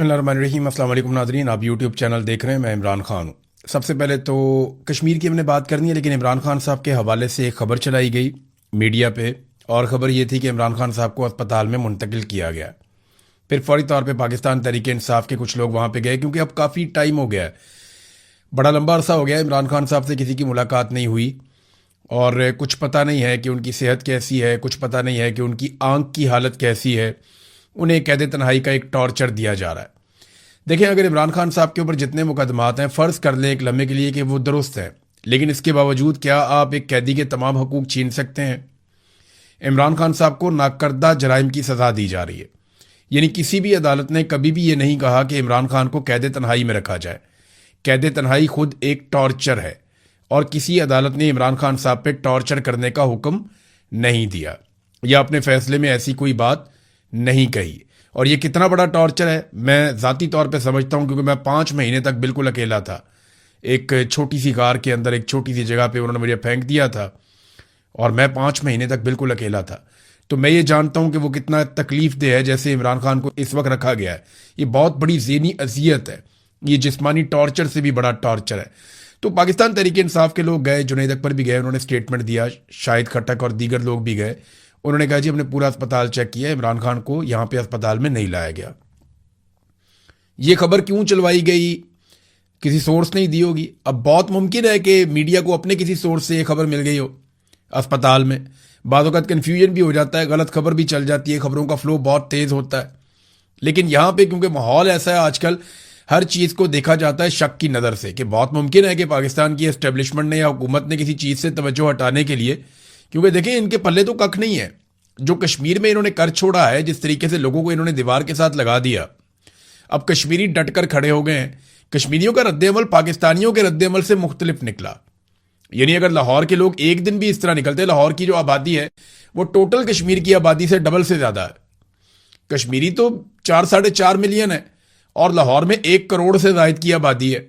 बिस्मिल्लाहिर्रहमानिर्रहीम। अस्सलाम वालेकुम नाज़रीन, आप यूट्यूब चैनल देख रहे हैं। मैं इमरान खान हूँ। सबसे पहले तो कश्मीर की हमने बात करनी है, लेकिन इमरान खान साहब के हवाले से एक खबर चलाई गई मीडिया पे, और ख़बर ये थी कि इमरान खान साहब को अस्पताल में मुंतकिल किया गया। फिर फौरी तौर पे पाकिस्तान तहरीक इंसाफ के कुछ लोग वहाँ पे गए, क्योंकि अब काफ़ी टाइम हो गया है, बड़ा लंबा अरसा हो गया है इमरान खान साहब से किसी की मुलाकात नहीं हुई, और कुछ पता नहीं है कि उनकी सेहत कैसी है, कुछ पता नहीं है कि उनकी आंख की हालत कैसी है। उन्हें कैद तन्हाई का एक टॉर्चर दिया जा रहा है। देखें, अगर इमरान खान साहब के ऊपर जितने मुकदमात हैं, फ़र्ज़ कर लें एक लम्हे के लिए कि वो दुरुस्त हैं, लेकिन इसके बावजूद क्या आप एक कैदी के तमाम हकूक़ छीन सकते हैं? इमरान खान साहब को नाकर्दा जराइम की सज़ा दी जा रही है। यानी किसी भी अदालत ने कभी भी ये नहीं कहा कि इमरान खान को कैद तन्हाई में रखा जाए। कैद तन्हाई खुद एक टॉर्चर है, और किसी अदालत ने इमरान खान साहब पे टॉर्चर करने का हुक्म नहीं दिया, या अपने फैसले में ऐसी कोई बात नहीं कही। और ये कितना बड़ा टॉर्चर है, मैं ज़ाती तौर पे समझता हूँ, क्योंकि मैं 5 महीने तक बिल्कुल अकेला था। एक छोटी सी कार के अंदर एक छोटी सी जगह पे उन्होंने मुझे फेंक दिया था, और मैं 5 महीने तक बिल्कुल अकेला था। तो मैं ये जानता हूँ कि वो कितना तकलीफ दे है जैसे इमरान खान को इस वक्त रखा गया है। ये बहुत बड़ी ज़हनी अजियत है, ये जिस्मानी टॉर्चर से भी बड़ा टॉर्चर है। तो पाकिस्तान तहरीक इंसाफ के लोग गए, जुनैद अकबर भी गए, उन्होंने स्टेटमेंट दिया, शाहिद खट्टक और दीगर लोग भी गए। उन्होंने कहा जी हमने पूरा अस्पताल चेक किया, इमरान खान को यहाँ पे अस्पताल में नहीं लाया गया। ये खबर क्यों चलवाई गई, किसी सोर्स नहीं दी होगी। अब बहुत मुमकिन है कि मीडिया को अपने किसी सोर्स से ये खबर मिल गई हो अस्पताल में। बाद वक़्त कन्फ्यूजन भी हो जाता है, गलत खबर भी चल जाती है, खबरों का फ्लो बहुत तेज़ होता है। लेकिन यहाँ पे क्योंकि माहौल ऐसा है आजकल, हर चीज़ को देखा जाता है शक की नज़र से, कि बहुत मुमकिन है कि पाकिस्तान की एस्टेब्लिशमेंट ने या हुकूमत ने किसी चीज़ से तवज्जो हटाने के लिए, क्योंकि देखिए इनके पल्ले तो कख नहीं है। जो कश्मीर में इन्होंने कर छोड़ा है, जिस तरीके से लोगों को इन्होंने दीवार के साथ लगा दिया, अब कश्मीरी डटकर खड़े हो गए हैं। कश्मीरियों का रद्द-ए-अमल पाकिस्तानियों के रद्द-ए-अमल से मुख्तलिफ निकला। यानी अगर लाहौर के लोग एक दिन भी इस तरह निकलते, लाहौर की जो आबादी है वो टोटल कश्मीर की आबादी से डबल से ज़्यादा है। कश्मीरी तो 4-4.5 मिलियन है, और लाहौर में 1 करोड़ से ज़ायद की आबादी है।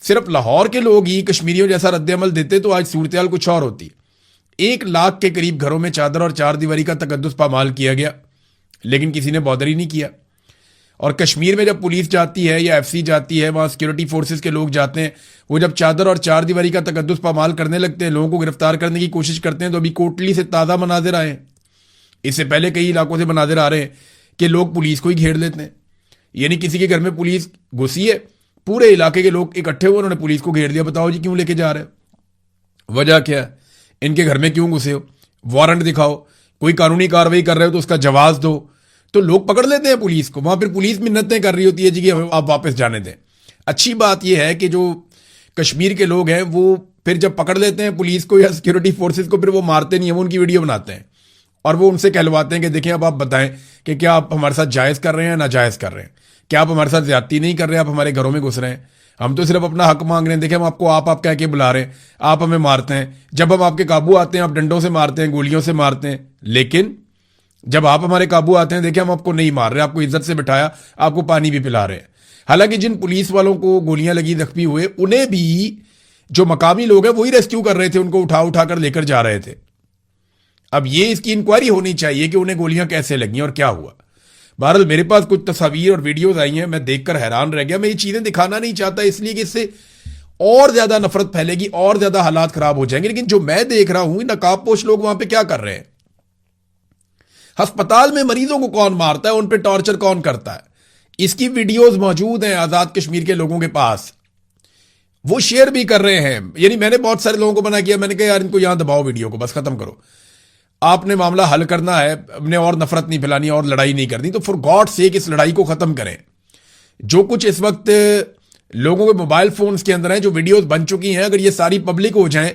सिर्फ लाहौर के लोग ही कश्मीरियों जैसा रद्द-ए-अमल देते तो आज सूरत-ए-हाल कुछ और होती। 1 लाख के करीब घरों में चादर और 4 दीवारी का तकद्दुस पामाल किया गया, लेकिन किसी ने बॉदर ही नहीं किया। और कश्मीर में जब पुलिस जाती है या एफसी जाती है, वहाँ सिक्योरिटी फोर्सेस के लोग जाते हैं, वो जब चादर और 4 दीवारी का तकद्दुस पामाल करने लगते हैं, लोगों को गिरफ्तार करने की कोशिश करते हैं, तो अभी कोटली से ताज़ा मनाजिर आए हैं। इससे पहले कई इलाकों से मनाजिर आ रहे हैं कि लोग पुलिस को ही घेर लेते हैं। यानी किसी के घर में पुलिस घुसी है, पूरे इलाके के लोग इकट्ठे हुए, उन्होंने पुलिस को घेर दिया। बताओ जी क्यों लेके जा रहे हो, वजह क्या है, इनके घर में क्यों घुसे हो, वारंट दिखाओ, कोई कानूनी कार्रवाई कर रहे हो तो उसका जवाब दो। तो लोग पकड़ लेते हैं पुलिस को, वहां फिर पुलिस मिन्नतें कर रही होती है जी कि आप वापस जाने दें। अच्छी बात यह है कि जो कश्मीर के लोग हैं वो फिर जब पकड़ लेते हैं पुलिस को या सिक्योरिटी फोर्सेस को, फिर वो मारते नहीं है, वो उनकी वीडियो बनाते हैं और वो उनसे कहलवाते हैं कि देखिए अब आप बताएं कि क्या आप हमारे साथ जायज़ कर रहे हैं या नाजायज़ कर रहे हैं, क्या आप हमारे साथ ज्यादती नहीं कर रहे हैं, आप हमारे घरों में घुस रहे हैं, हम तो सिर्फ अपना हक मांग रहे हैं। देखिए हम आपको आप कह के बुला रहे हैं, आप हमें मारते हैं, जब हम आपके काबू आते हैं आप डंडों से मारते हैं, गोलियों से मारते हैं, लेकिन जब आप हमारे काबू आते हैं देखिए हम आपको नहीं मार रहे, आपको इज्जत से बिठाया, आपको पानी भी पिला रहे हैं। हालांकि जिन पुलिस वालों को गोलियां लगी, जख्मी हुए, उन्हें भी जो मकामी लोग हैं वही रेस्क्यू कर रहे थे, उनको उठा उठा कर लेकर जा रहे थे। अब ये इसकी इंक्वायरी होनी चाहिए कि उन्हें गोलियां कैसे लगी और क्या हुआ। बहरहाल मेरे पास कुछ तस्वीर और वीडियोज आई हैं, मैं देखकर हैरान रह गया। मैं ये चीजें दिखाना नहीं चाहता इसलिए कि इससे और ज्यादा नफरत फैलेगी और ज्यादा हालात खराब हो जाएंगे। लेकिन जो मैं देख रहा हूं, नकाबपोश लोग वहां पे क्या कर रहे हैं, अस्पताल में मरीजों को कौन मारता है, उन पे टॉर्चर कौन करता है, इसकी वीडियोज मौजूद हैं आजाद कश्मीर के लोगों के पास, वो शेयर भी कर रहे हैं। यानी मैंने बहुत सारे लोगों को मना किया, मैंने कहा यार इनको यहां दबाओ, वीडियो को बस खत्म करो, आपने मामला हल करना है, अपने और नफरत नहीं फैलानी और लड़ाई नहीं करनी, तो फॉर गॉड सेक इस लड़ाई को खत्म करें। जो कुछ इस वक्त लोगों के मोबाइल फोन्स के अंदर है, जो वीडियोस बन चुकी हैं, अगर ये सारी पब्लिक हो जाएं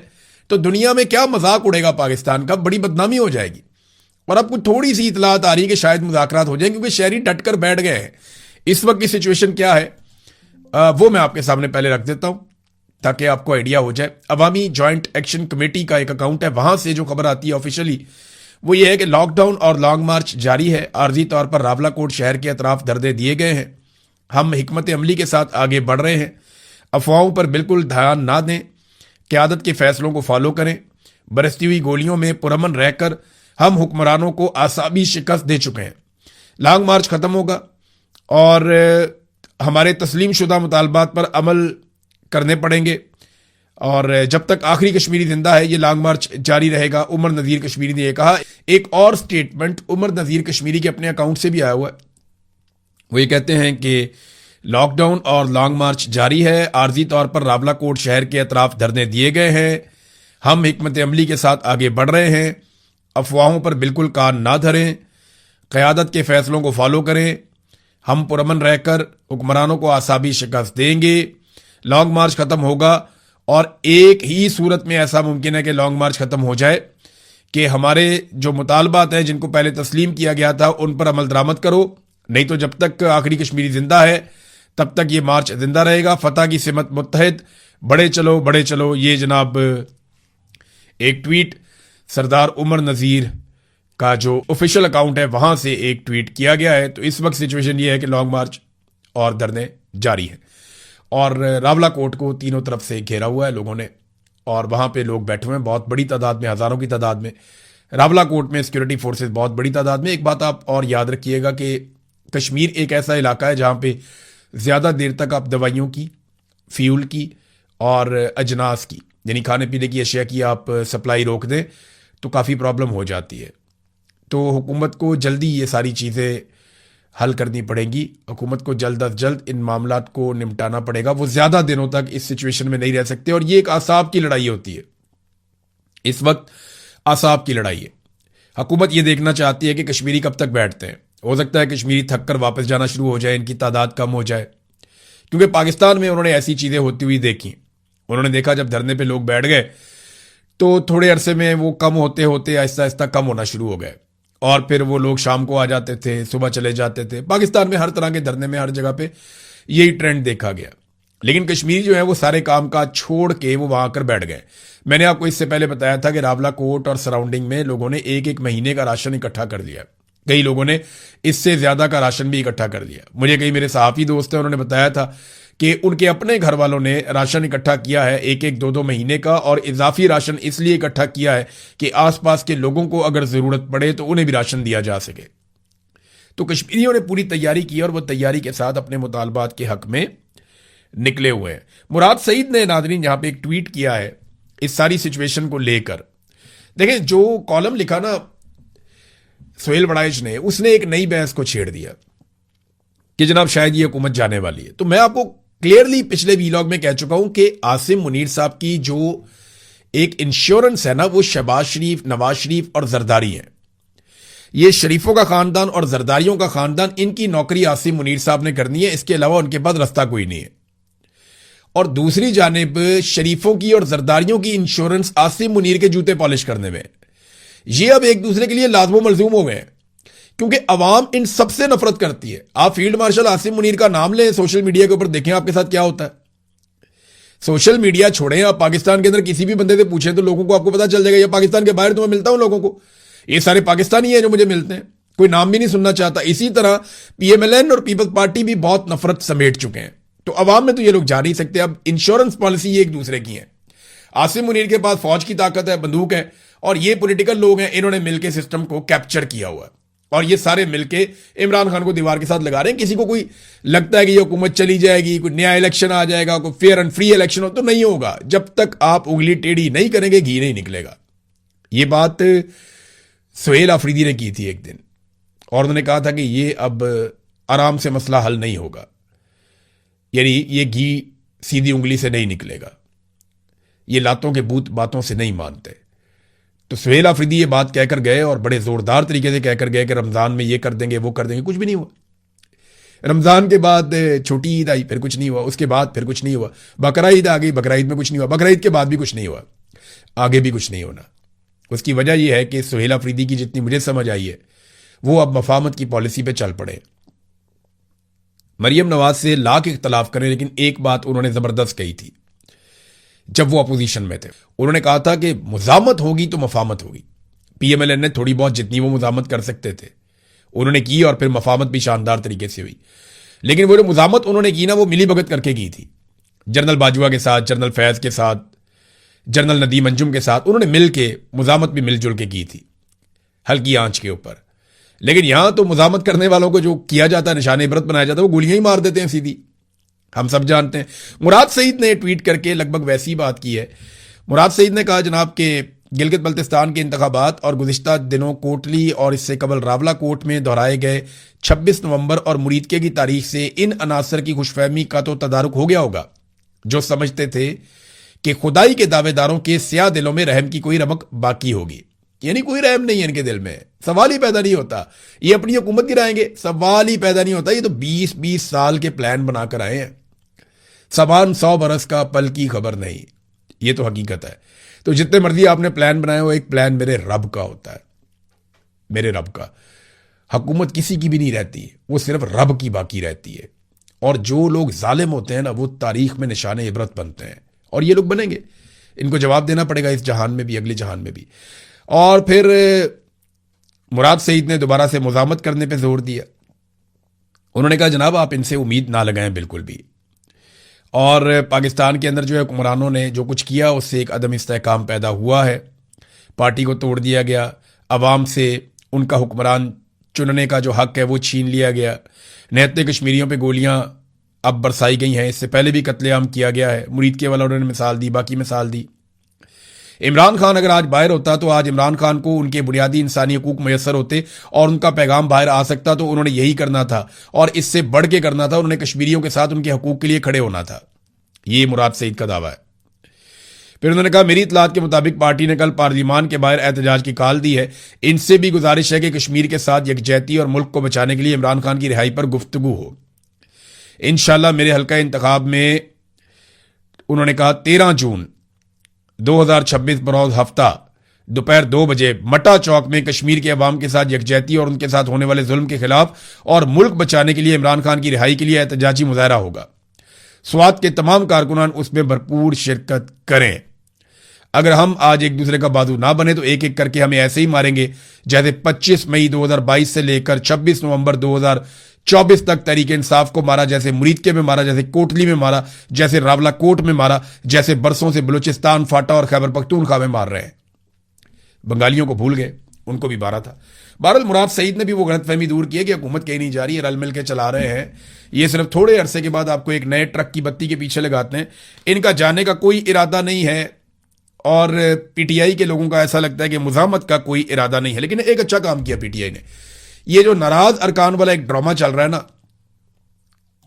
तो दुनिया में क्या मजाक उड़ेगा पाकिस्तान का, बड़ी बदनामी हो जाएगी। और अब कुछ थोड़ी सी इतलात आ रही है कि शायद मुज़ाकरात हो जाए, क्योंकि शहरी डट कर बैठ गए हैं। इस वक्त की सिचुएशन क्या है वो मैं आपके सामने पहले रख देता हूं ताकि आपको आइडिया हो जाए। अवामी जॉइंट एक्शन कमेटी का एक अकाउंट है, वहां से जो खबर आती है ऑफिशियली वो ये है कि लॉकडाउन और लॉन्ग मार्च जारी है, आर्जी तौर पर रावलाकोट शहर के अतराफ दर्दे दिए गए हैं, हम हिकमत अमली के साथ आगे बढ़ रहे हैं, अफवाहों पर बिल्कुल ध्यान ना दें, क़यादत के फैसलों को फॉलो करें, बरसती हुई गोलियों में पुरअमन रहकर हम हुक्मरानों को आसाबी शिकस्त दे चुके हैं। लॉन्ग मार्च खत्म होगा और हमारे तस्लीम शुदा मुतालबात पर अमल करने पड़ेंगे और जब तक आखिरी कश्मीरी जिंदा है ये लॉन्ग मार्च जारी रहेगा। उमर नज़ीर कश्मीरी ने यह कहा। एक और स्टेटमेंट उमर नज़ीर कश्मीरी के अपने अकाउंट से भी आया हुआ है। वो ये कहते हैं कि लॉकडाउन और लॉन्ग मार्च जारी है। आर्जी तौर पर रावलाकोट शहर के अतराफ धरने दिए गए हैं। हम हिकमत अमली के साथ आगे बढ़ रहे हैं। अफवाहों पर बिल्कुल कान ना धरें, क़यादत के फैसलों को फॉलो करें। हम पुरअमन रहकर हुक्मरानों को आसाबी शिकस्त देंगे। लॉन्ग मार्च खत्म होगा और एक ही सूरत में ऐसा मुमकिन है कि लॉन्ग मार्च खत्म हो जाए कि हमारे जो मुतालबात हैं जिनको पहले तस्लीम किया गया था उन पर अमल दरामद करो। नहीं तो जब तक आखिरी कश्मीरी जिंदा है तब तक ये मार्च जिंदा रहेगा। फतह की सिमत मुत्तहिद, बड़े चलो। ये जनाब एक ट्वीट सरदार उमर नज़ीर का जो ऑफिशियल अकाउंट है वहां से एक ट्वीट किया गया है। तो इस वक्त सिचुएशन ये है कि लॉन्ग मार्च और धरने जारी है और रावलाकोट को तीनों तरफ से घेरा हुआ है लोगों ने और वहां पे लोग बैठे हुए हैं बहुत बड़ी तादाद में, हजारों की तादाद में। रावलाकोट में सिक्योरिटी फोर्सेस बहुत बड़ी तादाद में। एक बात आप और याद रखिएगा कि कश्मीर एक ऐसा इलाका है जहां पे ज़्यादा देर तक आप दवाइयों की, फ्यूल की और अजनास की यानी खाने पीने की अशिया की आप सप्लाई रोक दें तो काफ़ी प्रॉब्लम हो जाती है। तो हुकूमत को जल्दी ये सारी चीज़ें हल करनी पड़ेंगी। हुकूमत को जल्द अज जल्द इन मामलात को निपटाना पड़ेगा। वो ज़्यादा दिनों तक इस सिचुएशन में नहीं रह सकते और ये एक आसाब की लड़ाई होती है। इस वक्त आसाब की लड़ाई है। हुकूमत ये देखना चाहती है कि कश्मीरी कब तक बैठते हैं। हो सकता है कश्मीरी थक कर वापस जाना शुरू हो जाए, इनकी तादाद कम हो जाए, क्योंकि पाकिस्तान में उन्होंने ऐसी चीज़ें होती हुई देखी। उन्होंने देखा जब धरने पे लोग बैठ गए तो थोड़े अरसे में वो कम होते होते आहिस्ता आहिस्ता कम होना शुरू हो गए और फिर वो लोग शाम को आ जाते थे, सुबह चले जाते थे। पाकिस्तान में हर तरह के धरने में हर जगह पे यही ट्रेंड देखा गया। लेकिन कश्मीरी जो है वो सारे काम काज छोड़ के वो वहां आकर बैठ गए। मैंने आपको इससे पहले बताया था कि रावलाकोट और सराउंडिंग में लोगों ने एक एक महीने का राशन इकट्ठा कर दिया। कई लोगों ने इससे ज्यादा का राशन भी इकट्ठा कर दिया। मुझे कई मेरे सहाफी दोस्त हैं, उन्होंने बताया था कि उनके अपने घर वालों ने राशन इकट्ठा किया है एक एक दो दो महीने का और इजाफी राशन इसलिए इकट्ठा किया है कि आसपास के लोगों को अगर जरूरत पड़े तो उन्हें भी राशन दिया जा सके। तो कश्मीरियों ने पूरी तैयारी की और वह तैयारी के साथ अपने मुतालबात के हक में निकले हुए हैं। मुराद सईद ने नादरीन यहां पे एक ट्वीट किया है इस सारी सिचुएशन को लेकर। देखें, जो कॉलम लिखा ना सोहेल वड़ाइच ने, उसने एक नई बहस को छेड़ दिया कि जनाब शायद ये हुकूमत जाने वाली है। तो मैं आपको क्लियरली पिछले वीलॉग में कह चुका हूं कि आसिम मुनीर साहब की जो एक इंश्योरेंस है ना वो शहबाज शरीफ, नवाज शरीफ और जरदारी है। ये शरीफों का खानदान और जरदारियों का खानदान, इनकी नौकरी आसिम मुनीर साहब ने करनी है। इसके अलावा उनके पास रास्ता कोई नहीं है। और दूसरी जानिब शरीफों की और जरदारियों की इंश्योरेंस आसिम मुनीर के जूते पॉलिश करने में। ये अब एक दूसरे के लिए लाजमो मलजूम हो गए हैं क्योंकि अवाम इन सबसे नफरत करती है। आप फील्ड मार्शल आसिम मुनीर का नाम लें, सोशल मीडिया के ऊपर देखें आपके साथ क्या होता है। सोशल मीडिया छोड़ें, आप पाकिस्तान के अंदर किसी भी बंदे से पूछें तो लोगों को आपको पता चल जाएगा। या पाकिस्तान के बाहर तो मैं मिलता हूं लोगों को, ये सारे पाकिस्तानी हैं जो मुझे मिलते हैं, कोई नाम भी नहीं सुनना चाहता। इसी तरह पीएमएलएन और पीपल्स पार्टी भी बहुत नफरत समेट चुके हैं। तो अवाम में तो ये लोग जा नहीं सकते। अब इंश्योरेंस पॉलिसी ये एक दूसरे की है। आसिम मुनीर के पास फौज की ताकत है, बंदूक है, और ये पॉलिटिकल लोग हैं, इन्होंने मिलकर सिस्टम को कैप्चर किया हुआ है और ये सारे मिलके इमरान खान को दीवार के साथ लगा रहे हैं। किसी को कोई लगता है कि ये हुकूमत चली जाएगी, कोई नया इलेक्शन आ जाएगा, कोई फेयर एंड फ्री इलेक्शन हो, तो नहीं होगा। जब तक आप उंगली टेढ़ी नहीं करेंगे घी नहीं निकलेगा। ये बात सुहेल अफरीदी ने की थी एक दिन और उन्होंने कहा था कि ये अब आराम से मसला हल नहीं होगा, यानी ये घी सीधी उंगली से नहीं निकलेगा, ये लातों के बूत बातों से नहीं मानते। तो सुहेल अफरीदी ये बात कहकर गए और बड़े जोरदार तरीके से कहकर गए कि रमजान में ये कर देंगे वो कर देंगे। कुछ भी नहीं हुआ। रमजान के बाद छोटी ईद आई, फिर कुछ नहीं हुआ। उसके बाद फिर कुछ नहीं हुआ। बकरा ईद आ गई, बकरा ईद में कुछ नहीं हुआ। बकरा ईद के बाद भी कुछ नहीं हुआ, आगे भी कुछ नहीं होना। उसकी वजह यह है कि सुहेल अफरीदी की जितनी मुझे समझ आई है वो अब मफामत की पॉलिसी पे चल पड़े। मरियम नवाज से लाख इख्तलाफ करें, लेकिन एक बात उन्होंने जबरदस्त कही थी जब वो अपोजिशन में थे। उन्होंने कहा था कि मुजामत होगी तो मफामत होगी। पीएमएलएन ने थोड़ी बहुत जितनी वो मुजामत कर सकते थे उन्होंने की और फिर मफामत भी शानदार तरीके से हुई। लेकिन वो जो मुजामत उन्होंने की ना वो मिली भगत करके की थी। जनरल बाजवा के साथ, जनरल फैज के साथ, जनरल नदीम अंजुम के साथ उन्होंने मिल के मुजामत भी मिलजुल के की थी हल्की आंच के ऊपर। लेकिन यहां तो मुजामत करने वालों को जो किया जाता है, निशाने इबरत बनाया जाता है, वो गोलियां ही मार देते हैं सीधी। हम सब जानते हैं। मुराद सईद ने ट्वीट करके लगभग वैसी बात की है। मुराद सईद ने कहा जनाब के गिलगित बल्तिस्तान के इंतखाबात और गुज़िश्ता दिनों कोटली और इससे कबल रावला कोट में दोहराए गए 26 नवंबर और मुरीदके की तारीख से इन अनासर की खुशफहमी का तो तदारुक हो गया होगा जो समझते थे कि खुदाई के दावेदारों के स्याह दिलों में रहम की कोई रमक बाकी होगी। यानी कोई रहम नहीं है इनके दिल में, सवाल ही पैदा नहीं होता। ये अपनी हुकूमत गिराएंगे, सवाल ही पैदा नहीं होता। ये तो 20-20 साल के प्लान बनाकर आए हैं। सबान 100 बरस का पल की खबर नहीं, ये तो हकीकत है। तो जितने मर्जी आपने प्लान बनाए हो, एक प्लान मेरे रब का होता है, मेरे रब का। हुकूमत किसी की भी नहीं रहती, वो सिर्फ रब की बाकी रहती है। और जो लोग जालिम होते हैं ना, वो तारीख में निशान इबरत बनते हैं, और ये लोग बनेंगे। इनको जवाब देना पड़ेगा इस जहान में भी, अगले जहान में भी। और फिर मुराद सईद ने दोबारा से मुज़ामत करने पर जोर दिया। उन्होंने कहा जनाब आप इनसे उम्मीद ना लगाएं बिल्कुल भी। और पाकिस्तान के अंदर जो है हुक्मरानों ने जो कुछ किया उससे एक अदम इस्तेहकाम पैदा हुआ है। पार्टी को तोड़ दिया गया, अवाम से उनका हुक्मरान चुनने का जो हक है वो छीन लिया गया। निहत्ते कश्मीरियों पे गोलियां अब बरसाई गई हैं, इससे पहले भी कत्लेआम किया गया है। मुरीदके वाला उन्होंने मिसाल दी, बाकी मिसाल दी। इमरान खान अगर आज बाहर होता तो आज इमरान खान को उनके बुनियादी इंसानी हकूक मैसर होते और उनका पैगाम बाहर आ सकता, तो उन्होंने यही करना था और इससे बढ़ के करना था। उन्होंने कश्मीरियों के साथ उनके हकूक के लिए खड़े होना था। ये मुराद सईद का दावा है। फिर उन्होंने कहा मेरी इतलात के मुताबिक पार्टी ने कल पार्लियामान के बाहर एहतजाज की कॉल दी है। इनसे भी गुजारिश है कि कश्मीर के साथ यकजहती और मुल्क को बचाने के लिए इमरान खान की रिहाई पर गुफ्तगू हो। इंशाल्लाह मेरे हल्का इंतखाब में, उन्होंने कहा 13 जून 2026 बरोज हफ्ता दोपहर 2 बजे मटा चौक में कश्मीर के अवाम के साथ यकजहती और उनके साथ होने वाले जुल्म के खिलाफ और मुल्क बचाने के लिए इमरान खान की रिहाई के लिए एहतजाजी मुजाहरा होगा। स्वात के तमाम कारकुनान उसमें भरपूर शिरकत करें। अगर हम आज एक दूसरे का बाजू ना बने तो एक एक करके हमें ऐसे ही मारेंगे जैसे 25 मई 2022 से लेकर 26 नवंबर 2024 तक तहरीक इंसाफ को मारा, जैसे मुरीदके में मारा, जैसे कोटली में मारा, जैसे रावला कोट में मारा, जैसे बरसों से बलूचिस्तान, फाटा और खैबर पख्तूनख्वा में मार रहे हैं। बंगालियों को भूल गए, उनको भी मारा था। बहरहाल मुराद सईद ने भी वो गलतफहमी दूर की है कि हुकूमत कहीं नहीं जा रही है, रल मिल के चला रहे हैं। ये सिर्फ थोड़े अरसे के बाद आपको एक नए ट्रक की बत्ती के पीछे लगाते हैं। इनका जाने का कोई इरादा नहीं है और पीटीआई के लोगों का ऐसा लगता है कि मुज़ामत का कोई इरादा नहीं है। लेकिन एक अच्छा काम किया पीटीआई ने। ये जो नाराज अरकान वाला एक ड्रामा चल रहा है ना,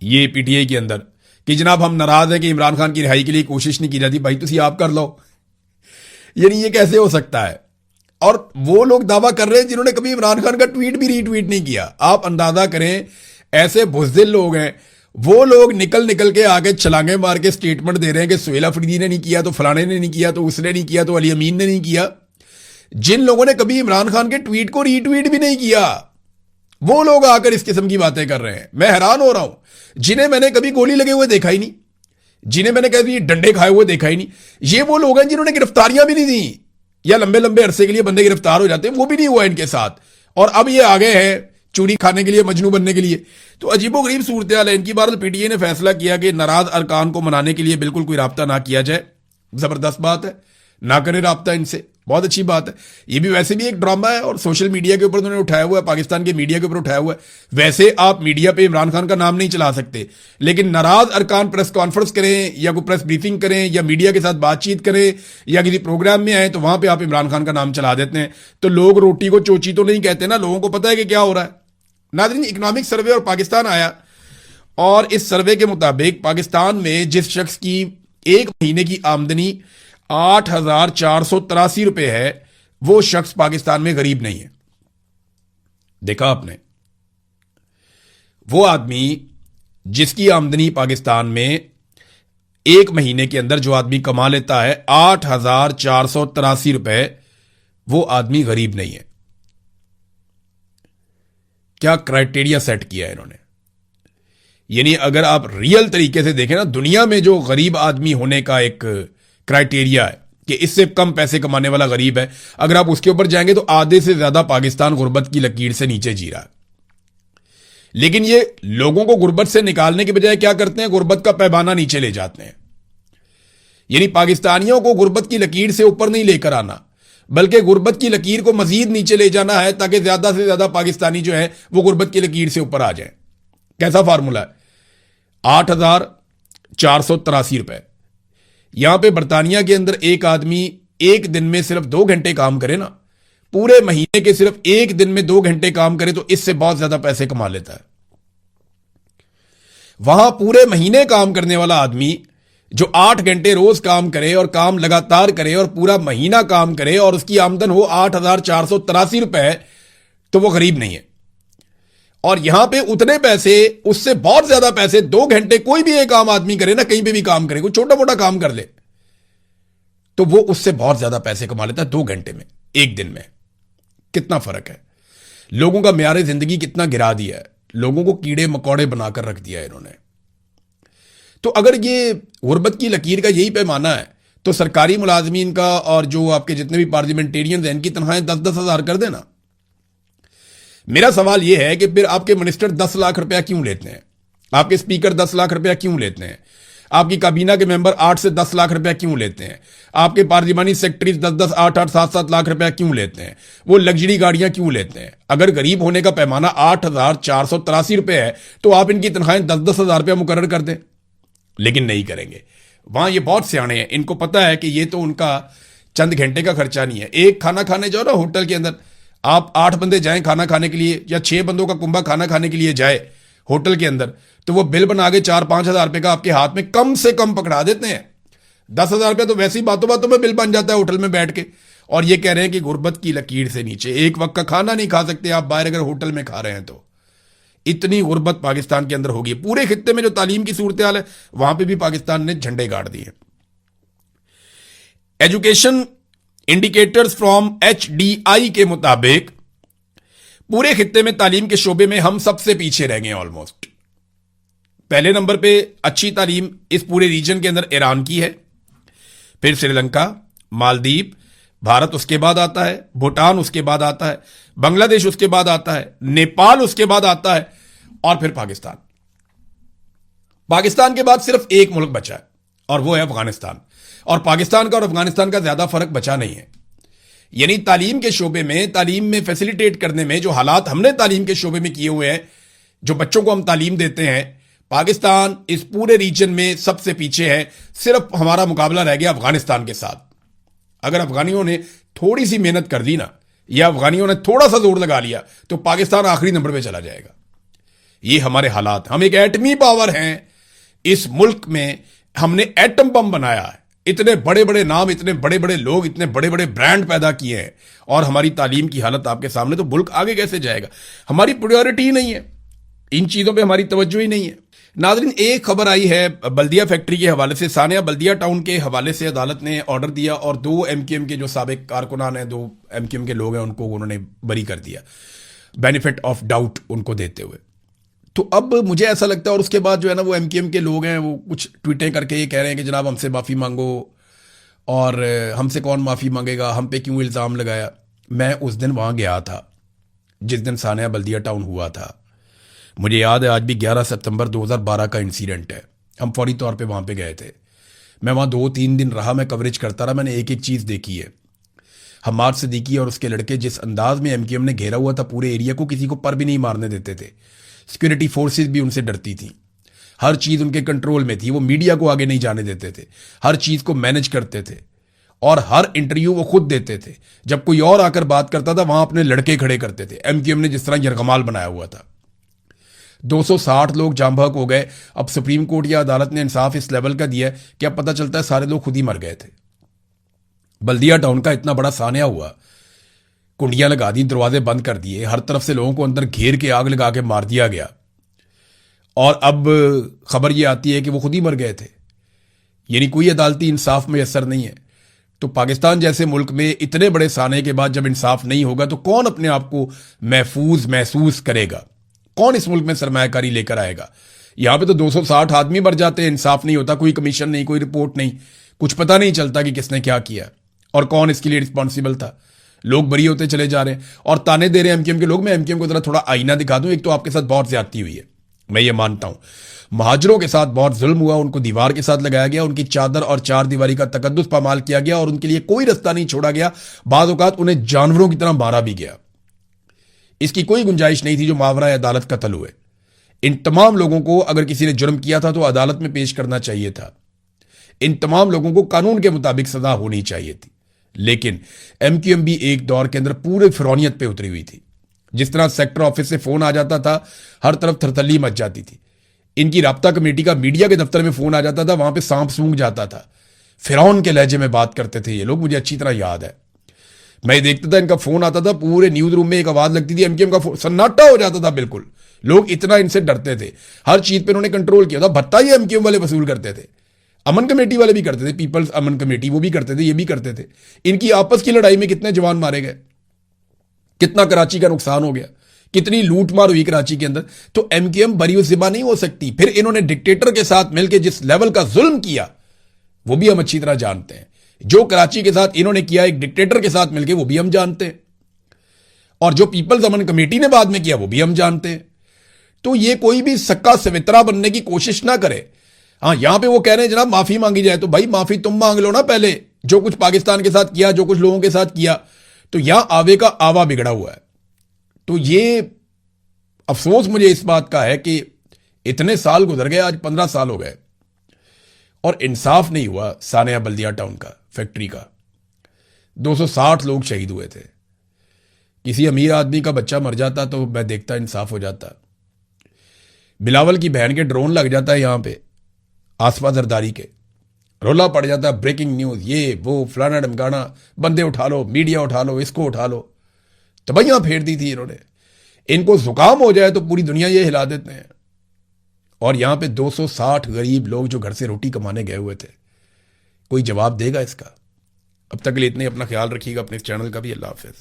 ये पीटीआई के अंदर कि जनाब हम नाराज हैं कि इमरान खान की रिहाई के लिए कोशिश नहीं की जाती, भाई तुसी आप कर लो। यानी ये कैसे हो सकता है? और वो लोग दावा कर रहे हैं जिन्होंने कभी इमरान खान का ट्वीट भी रीट्वीट नहीं किया। आप अंदाजा करें, ऐसे बुज़दिल लोग हैं। वो लोग निकल निकल के आगे छलांगे मार के स्टेटमेंट दे रहे हैं कि सुहेल अफरीदी ने नहीं किया तो फलाने ने नहीं किया तो उसने नहीं किया तो अली अमीन ने नहीं किया। जिन लोगों ने कभी इमरान खान के ट्वीट को रीट्वीट भी नहीं किया, वो लोग आकर इस किस्म की बातें कर रहे हैं। मैं हैरान हो रहा हूं। जिन्हें मैंने कभी गोली लगे हुए देखा ही नहीं, जिन्हें मैंने कभी डंडे खाए हुए देखा ही नहीं, ये वो लोग हैं जिन्होंने गिरफ्तारियां भी नहीं दी, या लंबे लंबे अरसे के लिए बंदे गिरफ्तार हो जाते हैं, वो भी नहीं हुआ इनके साथ। और अब ये आ गए हैं चूड़ी खाने के लिए, मजनू बनने के लिए। तो अजीबोगरीब सूरत हाल है इनकी। बहरहाल पीटीए ने फैसला किया कि नाराज अरकान को मनाने के लिए बिल्कुल कोई राब्ता ना किया जाए। जबरदस्त बात है, ना करें राब्ता इनसे, बहुत अच्छी बात है। ये भी वैसे भी एक ड्रामा है और सोशल मीडिया के ऊपर उन्होंने उठाया हुआ है, पाकिस्तान के मीडिया के ऊपर उठाया हुआ है। वैसे आप मीडिया पे इमरान खान का नाम नहीं चला सकते, लेकिन नाराज अरकान प्रेस कॉन्फ्रेंस करें या कोई प्रेस ब्रीफिंग करें या मीडिया के साथ बातचीत करें या किसी प्रोग्राम में आए तो वहां पर आप इमरान खान का नाम चला देते हैं। तो लोग रोटी को चोची तो नहीं कहते ना, लोगों को पता है कि क्या हो रहा है। नाज़रीन, इकोनॉमिक सर्वे और पाकिस्तान आया और इस सर्वे के मुताबिक पाकिस्तान में जिस शख्स की एक महीने की आमदनी 8,483 रुपए है, वो शख्स पाकिस्तान में गरीब नहीं है। देखा आपने? वो आदमी जिसकी आमदनी पाकिस्तान में एक महीने के अंदर जो आदमी कमा लेता है 8,483 रुपए, वो आदमी गरीब नहीं है। क्या क्राइटेरिया सेट किया है इन्होंने? यानी अगर आप रियल तरीके से देखें ना, दुनिया में जो गरीब आदमी होने का एक क्राइटेरिया है कि इससे कम पैसे कमाने वाला गरीब है, अगर आप उसके ऊपर जाएंगे तो आधे से ज्यादा पाकिस्तान गुर्बत की लकीर से नीचे जी रहा है। लेकिन ये लोगों को गुर्बत से निकालने के बजाय क्या करते हैं, गुर्बत का पैमाना नीचे ले जाते हैं। यानी पाकिस्तानियों को गुर्बत की लकीर से ऊपर नहीं लेकर आना, बल्कि गुर्बत की लकीर को मजीद नीचे ले जाना है ताकि ज्यादा से ज्यादा पाकिस्तानी जो है वो गुर्बत की लकीर से ऊपर आ जाए। कैसा फार्मूला है? 8,000 483 रुपए। यहां पे बर्तानिया के अंदर एक आदमी एक दिन में सिर्फ 2 घंटे काम करे ना, पूरे महीने के सिर्फ एक दिन में 2 घंटे काम करे तो इससे बहुत ज्यादा पैसे कमा लेता है। वहां पूरे महीने काम करने वाला आदमी जो 8 घंटे रोज काम करे और काम लगातार करे और पूरा महीना काम करे और उसकी आमदन हो 8,483 रुपए, तो वो गरीब नहीं है। और यहां पे उतने पैसे, उससे बहुत ज्यादा पैसे 2 घंटे कोई भी एक आम आदमी करे ना, कहीं पे भी काम करे, कोई छोटा मोटा काम कर ले, तो वो उससे बहुत ज्यादा पैसे कमा लेता है 2 घंटे में, एक दिन में। कितना फर्क है। लोगों का म्यार जिंदगी कितना गिरा दिया है, लोगों को कीड़े मकोड़े बनाकर रख दिया है इन्होंने। तो अगर ये गुर्बत की लकीर का यही पैमाना है तो सरकारी मुलाजमीन का और जो आपके जितने भी पार्लियामेंटेरियन हैं इनकी तनख्वाहें 10-10 हज़ार कर देना। मेरा सवाल यह है कि फिर आपके मिनिस्टर 10 लाख रुपया क्यों लेते हैं, आपके स्पीकर 10 लाख रुपया क्यों लेते हैं, आपकी काबीना के मेंबर 8 से 10 लाख रुपया क्यों लेते हैं, आपके पार्लिमानी सेक्रेटरी 10-10, 8-8, 7-7 लाख रुपया क्यों लेते हैं, वो लग्जरी गाड़ियां क्यों लेते हैं। अगर गरीब होने का पैमाना 8,483 रुपये है तो आप इनकी तनख्वाहें 10-10 हज़ार रुपया मुकर्रर कर दें, लेकिन नहीं करेंगे। वहां ये बहुत सियाने हैं, इनको पता है कि ये तो उनका चंद घंटे का खर्चा नहीं है। एक खाना खाने जाओ ना होटल के अंदर, आप 8 बंदे जाएं खाना खाने के लिए या 6 बंदों का कुंभा खाना खाने के लिए जाए होटल के अंदर, तो वो बिल बना के 4-5 हज़ार रुपए का आपके हाथ में कम से कम पकड़ा देते हैं। 10 हज़ार रुपया तो वैसे ही बातों बातों में बिल बन जाता है होटल में बैठ के, और ये कह रहे हैं कि गुर्बत की लकीर से नीचे एक वक्त का खाना नहीं खा सकते आप बाहर अगर होटल में खा रहे हैं तो। इतनी गुर्बत पाकिस्तान के अंदर होगी। पूरे खित्ते में जो तालीम की सूरत हाल है वहां पे भी पाकिस्तान ने झंडे गाड़ दिए। एजुकेशन इंडिकेटर्स फ्रॉम HDI के मुताबिक पूरे खित्ते में तालीम के शोबे में हम सबसे पीछे रह गए ऑलमोस्ट। पहले नंबर पे अच्छी तालीम इस पूरे रीजन के अंदर ईरान की है, फिर श्रीलंका, मालदीव, भारत उसके बाद आता है, भूटान उसके बाद आता है, बांग्लादेश उसके बाद आता है, नेपाल उसके बाद आता है और फिर पाकिस्तान। पाकिस्तान के बाद सिर्फ एक मुल्क बचा है और वो है अफगानिस्तान। और पाकिस्तान का और अफगानिस्तान का ज्यादा फर्क बचा नहीं है। यानी तालीम के शोबे में, तालीम में फैसिलिटेट करने में जो हालात हमने तालीम के शोबे में किए हुए हैं, जो बच्चों को हम तालीम देते हैं, पाकिस्तान इस पूरे रीजन में सबसे पीछे है। सिर्फ हमारा मुकाबला रह गया अफगानिस्तान के साथ। अगर अफगानियों ने थोड़ी सी मेहनत कर दी ना, या अफगानियों ने थोड़ा सा जोर लगा लिया, तो पाकिस्तान आखिरी नंबर पे चला जाएगा। ये हमारे हालात। हम एक एटमी पावर हैं इस मुल्क में, हमने एटम बम बनाया है, इतने बड़े बड़े नाम, इतने बड़े बड़े लोग, इतने बड़े बड़े ब्रांड पैदा किए हैं, और हमारी तालीम की हालत आपके सामने, तो मुल्क आगे कैसे जाएगा। हमारी प्रायोरिटी ही नहीं है, इन चीजों पे हमारी तवज्जो ही नहीं है। नाज़रीन, एक खबर आई है बल्दिया फैक्ट्री के हवाले से। सानिया बल्दिया टाउन के हवाले से अदालत ने ऑर्डर दिया और 2 MQM के जो साबिक कारकुनान हैं, 2 MQM के लोग हैं, उनको उन्होंने बरी कर दिया, बेनिफिट ऑफ डाउट उनको देते हुए। तो अब मुझे ऐसा लगता है, और उसके बाद जो है ना, वो MQM के लोग हैं, वो कुछ ट्वीटें करके ये कह रहे हैं कि जनाब हमसे माफ़ी मांगो, और हमसे कौन माफ़ी मांगेगा, हम पे क्यों इल्ज़ाम लगाया। मैं उस दिन वहाँ गया था जिस दिन सानिया बल्दिया टाउन हुआ था। मुझे याद है आज भी 11 सितंबर 2012 का इंसिडेंट है। हम फौरी तौर पे वहाँ पे गए थे। मैं वहाँ 2-3 दिन रहा, मैं कवरेज करता रहा, मैंने एक एक चीज़ देखी है। हमाद सिद्दीकी और उसके लड़के जिस अंदाज में MQM ने घेरा हुआ था पूरे एरिया को, किसी को पर भी नहीं मारने देते थे। सिक्योरिटी फोर्सेस भी उनसे डरती थी, हर चीज़ उनके कंट्रोल में थी, वो मीडिया को आगे नहीं जाने देते थे, हर चीज़ को मैनेज करते थे, और हर इंटरव्यू वो खुद देते थे। जब कोई और आकर बात करता था वहाँ अपने लड़के खड़े करते थे। MQM ने जिस तरह यरगमाल बनाया हुआ था। 260 लोग जाम बहक हो गए। अब सुप्रीम कोर्ट या अदालत ने इंसाफ इस लेवल का दिया कि अब पता चलता है सारे लोग खुद ही मर गए थे। बल्दिया टाउन का इतना बड़ा सानिया हुआ, कुंडियां लगा दी, दरवाजे बंद कर दिए, हर तरफ से लोगों को अंदर घेर के आग लगा के मार दिया गया, और अब खबर यह आती है कि वो खुद ही मर गए थे। यानी कोई अदालती इंसाफ मैसर नहीं है। तो पाकिस्तान जैसे मुल्क में इतने बड़े साने के बाद जब इंसाफ नहीं होगा तो कौन अपने आप को महफूज महसूस करेगा, कौन इस मुल्क में सरमायाकारी लेकर आएगा। यहां पे तो 260 आदमी मर जाते हैं, इंसाफ नहीं होता, कोई कमीशन नहीं, कोई रिपोर्ट नहीं, कुछ पता नहीं चलता कि किसने क्या किया और कौन इसके लिए रिस्पॉन्सिबल था। लोग बरी होते चले जा रहे हैं और ताने दे रहे हैं MQM के लोग। मैं MQM को जरा थोड़ा आईना दिखा दूं। एक तो आपके साथ बहुत ज्यादती हुई है, मैं ये मानता हूं। महाजरों के साथ बहुत जुल्म हुआ, उनको दीवार के साथ लगाया गया, उनकी चादर और 4 दीवारी का तकद्दुस पामाल किया गया और उनके लिए कोई रास्ता नहीं छोड़ा गया। बाज़ औक़ात उन्हें जानवरों की तरह मारा भी गया। इसकी कोई गुंजाइश नहीं थी जो मावरा अदालत कत्ल हुए। इन तमाम लोगों को अगर किसी ने जुर्म किया था तो अदालत में पेश करना चाहिए था। इन तमाम लोगों को कानून के मुताबिक सजा होनी चाहिए थी। लेकिन एमक्यूएम भी एक दौर के अंदर पूरे फिरौनियत पे उतरी हुई थी। जिस तरह सेक्टर ऑफिस से फोन आ जाता था, हर तरफ थरथल्ली मच जाती थी। इनकी राब्ता कमेटी का मीडिया के दफ्तर में फोन आ जाता था, वहां पे सांप सूंघ जाता था। फिरौन के लहजे में बात करते थे ये लोग, मुझे अच्छी तरह याद है। मैं देखता था, इनका फोन आता था, पूरे न्यूज रूम में एक आवाज लगती थी, एमक्यूएम का फोन, सन्नाटा हो जाता था बिल्कुल। लोग इतना इनसे डरते थे। हर चीज पे इन्होंने कंट्रोल किया था। भत्ता ही एमक्यूएम वाले वसूल करते थे, अमन कमेटी वाले भी करते थे, पीपल्स अमन कमेटी वो भी करते थे, ये भी करते थे। इनकी आपस की लड़ाई में कितने जवान मारे गए, कितना कराची का नुकसान हो गया, कितनी लूट मार हुई कराची के अंदर। तो एमक्यूएम बरीउज़िम्मा नहीं हो सकती। फिर इन्होंने डिक्टेटर के साथ मिलकर जिस लेवल का जुल्म किया वो भी हम अच्छी तरह जानते हैं। जो कराची के साथ इन्होंने किया एक डिक्टेटर के साथ मिलकर, वो भी हम जानते हैं। और जो पीपल्स अमन कमेटी ने बाद में किया वो भी हम जानते हैं। तो ये कोई भी सक्का सवित्रा बनने की कोशिश ना करे। हाँ, यहां पे वो कह रहे हैं जनाब माफी मांगी जाए, तो भाई माफी तुम मांग लो ना पहले, जो कुछ पाकिस्तान के साथ किया, जो कुछ लोगों के साथ किया। तो यहां आवे का आवा बिगड़ा हुआ है। तो ये अफसोस मुझे इस बात का है कि इतने साल गुजर गए, आज 15 साल हो गए और इंसाफ नहीं हुआ। सानिया बल्दिया टाउन का, फैक्ट्री का 260 लोग शहीद हुए थे। किसी अमीर आदमी का बच्चा मर जाता तो मैं देखता इंसाफ हो जाता। बिलावल की बहन के ड्रोन लग जाता है यहां पे आसपा जरदारी के, रोला पड़ जाता है, ब्रेकिंग न्यूज, ये वो फलाना ढमकाना, बंदे उठा लो, मीडिया उठा लो, इसको उठा लो। तबैयां फेर दी थी इन्होंने। इनको जुकाम हो जाए तो पूरी दुनिया ये हिला देते हैं। और यहां पे 260 गरीब लोग जो घर से रोटी कमाने गए हुए थे, कोई जवाब देगा इसका? अब तक के लिए इतने, अपना ख्याल रखिएगा, अपने इस चैनल का भी। अल्लाह हाफिज।